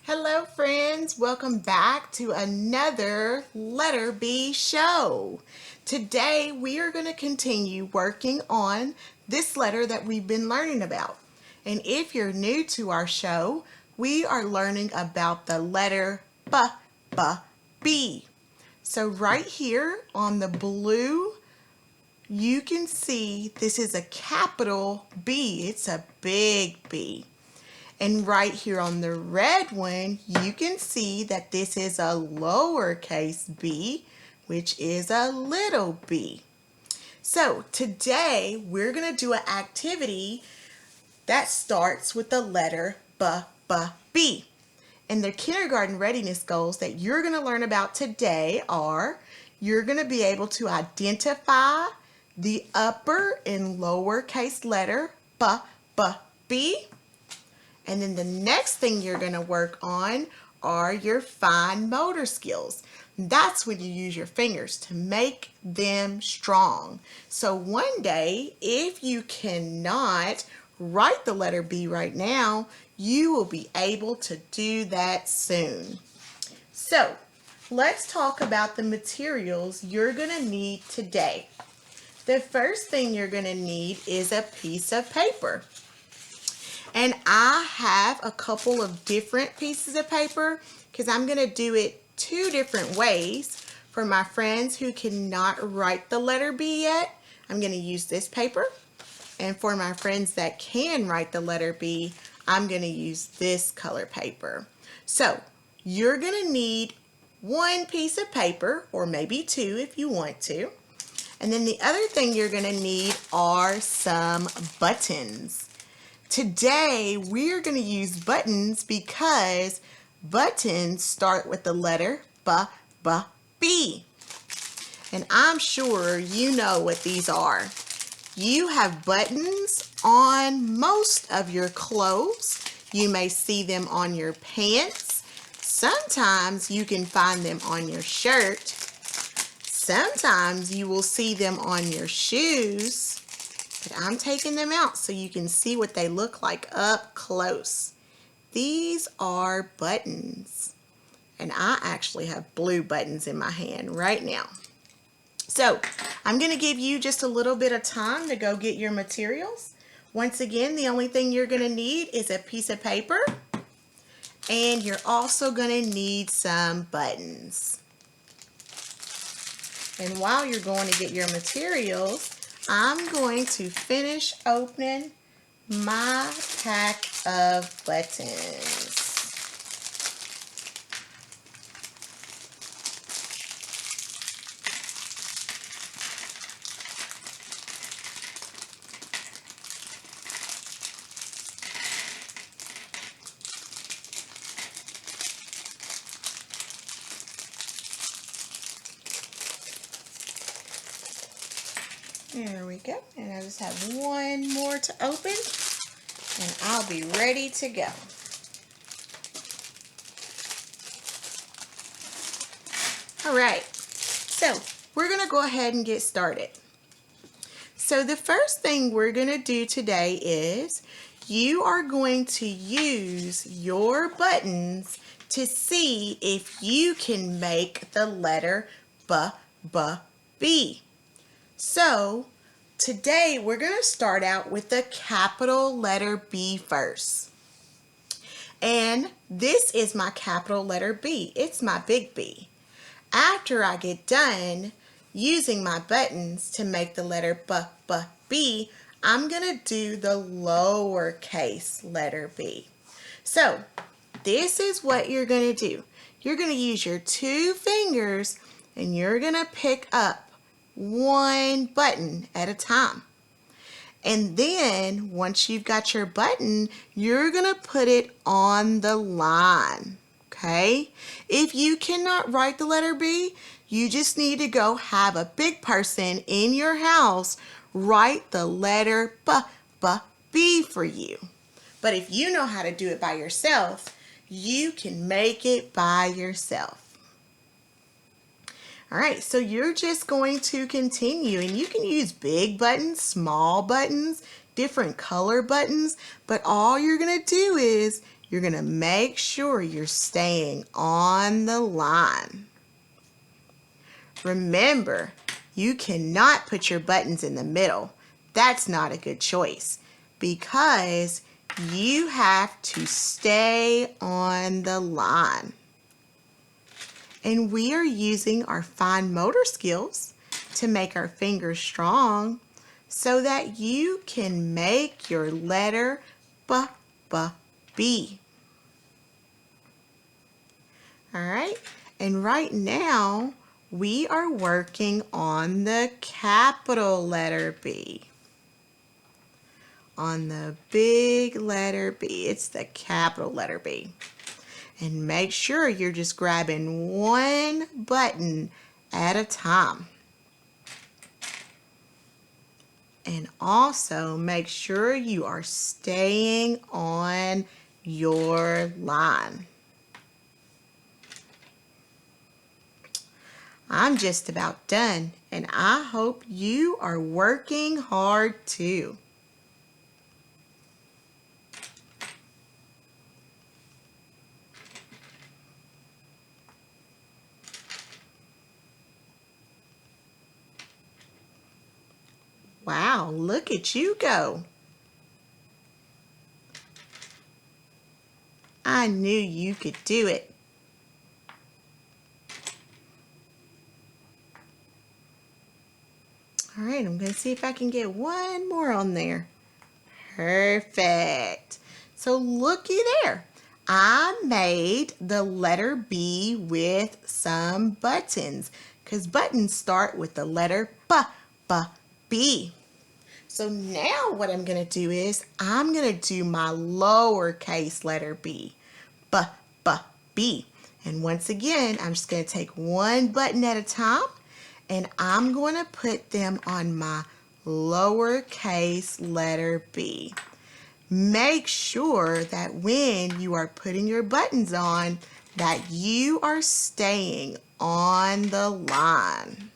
Hello friends, welcome back to another Letter B show. Today we are going to continue working on this letter that we've been learning about. And if you're new to our show, we are learning about the letter B. So right here on the blue, you can see this is a capital B. It's a big B. And right here on the red one, you can see that this is a lowercase b, which is a little b. So today we're going to do an activity that starts with the letter B. And the kindergarten readiness goals that you're going to learn about today are you're going to be able to identify the upper and lowercase letter B. And then the next thing you're going to work on are your fine motor skills. That's when you use your fingers to make them strong. So one day, if you cannot write the letter B right now, you will be able to do that soon. So let's talk about the materials you're going to need today. The first thing you're going to need is a piece of paper. And I have a couple of different pieces of paper because I'm going to do it two different ways. For my friends who cannot write the letter B yet, I'm going to use this paper. And for my friends that can write the letter B, I'm going to use this color paper. So you're going to need one piece of paper, or maybe two if you want to. And then the other thing you're going to need are some buttons. Today, we're going to use buttons because buttons start with the letter B. And I'm sure you know what these are. You have buttons on most of your clothes. You may see them on your pants. Sometimes you can find them on your shirt. Sometimes you will see them on your shoes. But I'm taking them out so you can see what they look like up close. These are buttons. And I actually have blue buttons in my hand right now. So I'm going to give you just a little bit of time to go get your materials. Once again, the only thing you're going to need is a piece of paper. And you're also going to need some buttons. And while you're going to get your materials, I'm going to finish opening my pack of buttons. There we go. And I just have one more to open and I'll be ready to go. All right, so we're going to go ahead and get started. So the first thing we're going to do today is you are going to use your buttons to see if you can make the letter B. So today we're going to start out with the capital letter B first. And this is my capital letter B. It's my big B. After I get done using my buttons to make the letter B, I'm going to do the lowercase letter B. So this is what you're going to do. You're going to use your two fingers and you're going to pick up one button at a time. And then once you've got your button, you're going to put it on the line. Okay? If you cannot write the letter B, you just need to go have a big person in your house write the letter B for you. But if you know how to do it by yourself, you can make it by yourself. All right, so you're just going to continue, and you can use big buttons, small buttons, different color buttons, but all you're going to do is you're going to make sure you're staying on the line. Remember, you cannot put your buttons in the middle. That's not a good choice because you have to stay on the line. And we are using our fine motor skills to make our fingers strong so that you can make your letter B. All right, and right now we are working on the capital letter B. On the big letter B, it's the capital letter B. And make sure you're just grabbing one button at a time. And also make sure you are staying on your line. I'm just about done, and I hope you are working hard too. Wow, look at you go. I knew you could do it. All right, I'm going to see if I can get one more on there. Perfect. So looky there. I made the letter B with some buttons because buttons start with the letter B. So now what I'm going to do is I'm going to do my lowercase letter b. B. And once again, I'm just going to take one button at a time and I'm going to put them on my lowercase letter b. Make sure that when you are putting your buttons on, that you are staying on the line.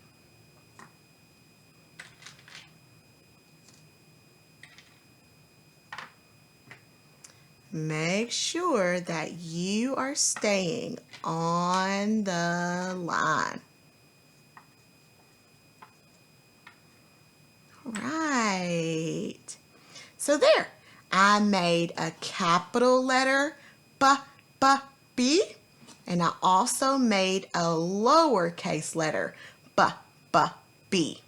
Make sure that you are staying on the line. All right. So there, I made a capital letter B, and I also made a lowercase letter B.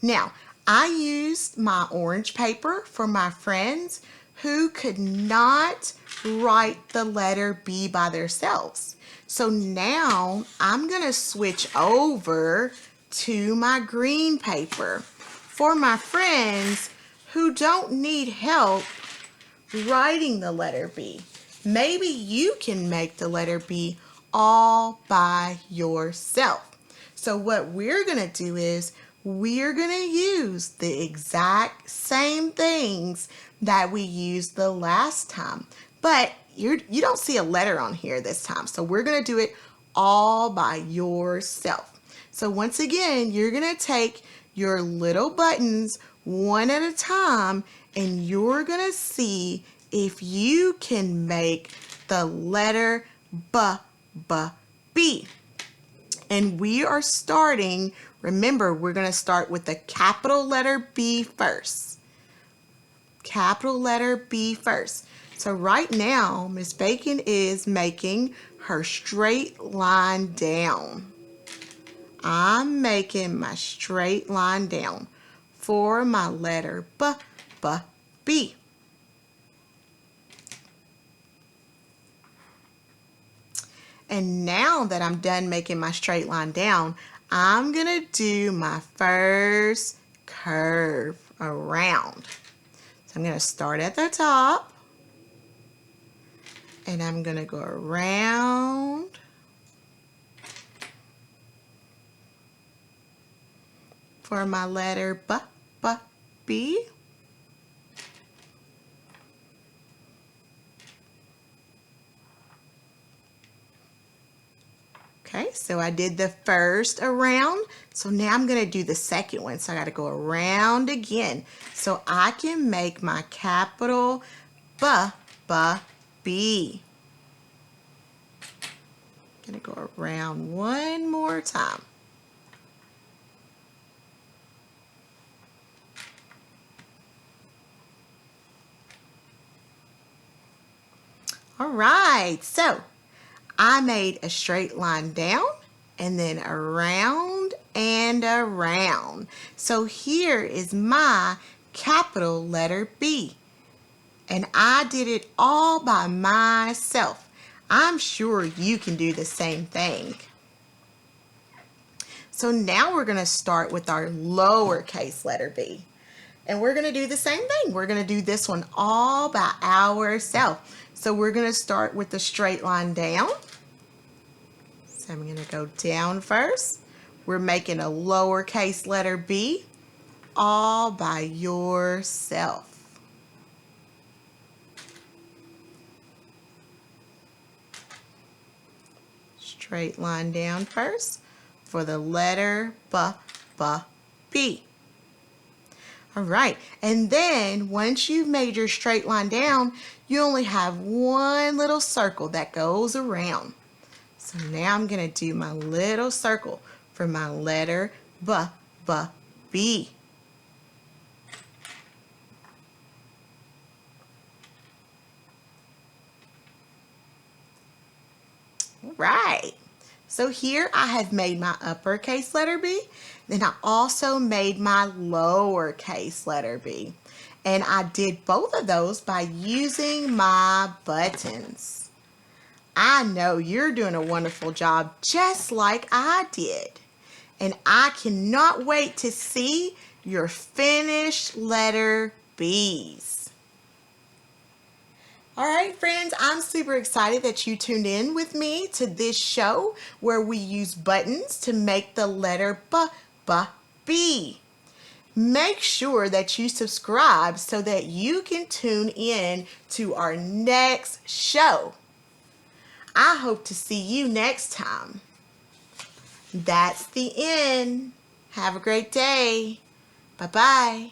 Now, I used my orange paper for my friends who could not write the letter B by themselves. So now I'm going to switch over to my green paper for my friends who don't need help writing the letter B. Maybe you can make the letter B all by yourself. So what we're going to do is we're going to use the exact same things that we used the last time, but you don't see a letter on here this time. So we're going to do it all by yourself. So once again, you're going to take your little buttons one at a time and you're going to see if you can make the letter B. And we are starting, remember, we're going to start with the capital letter B first. Capital letter B first. So right now, Miss Bacon is making her straight line down. I'm making my straight line down for my letter B. And now that I'm done making my straight line down, I'm going to do my first curve around. So I'm going to start at the top and I'm going to go around for my letter B. Okay, so I did the first around, so now I'm going to do the second one. So I got to go around again so I can make my capital B. Gonna go around one more time. All right, so I made a straight line down and then around and around. So here is my capital letter B. And I did it all by myself. I'm sure you can do the same thing. So now we're going to start with our lowercase letter b. And we're going to do the same thing. We're going to do this one all by ourselves. So we're going to start with the straight line down. So I'm going to go down first. We're making a lowercase letter b all by yourself. Straight line down first for the letter B. All right, and then once you've made your straight line down, you only have one little circle that goes around. So now I'm going to do my little circle for my letter B. Right. So here I have made my uppercase letter B. Then I also made my lowercase letter b. And I did both of those by using my buttons. I know you're doing a wonderful job just like I did. And I cannot wait to see your finished letter B's. All right, friends, I'm super excited that you tuned in with me to this show where we use buttons to make the letter B. Make sure that you subscribe so that you can tune in to our next show. I hope to see you next time. That's the end. Have a great day. Bye-bye.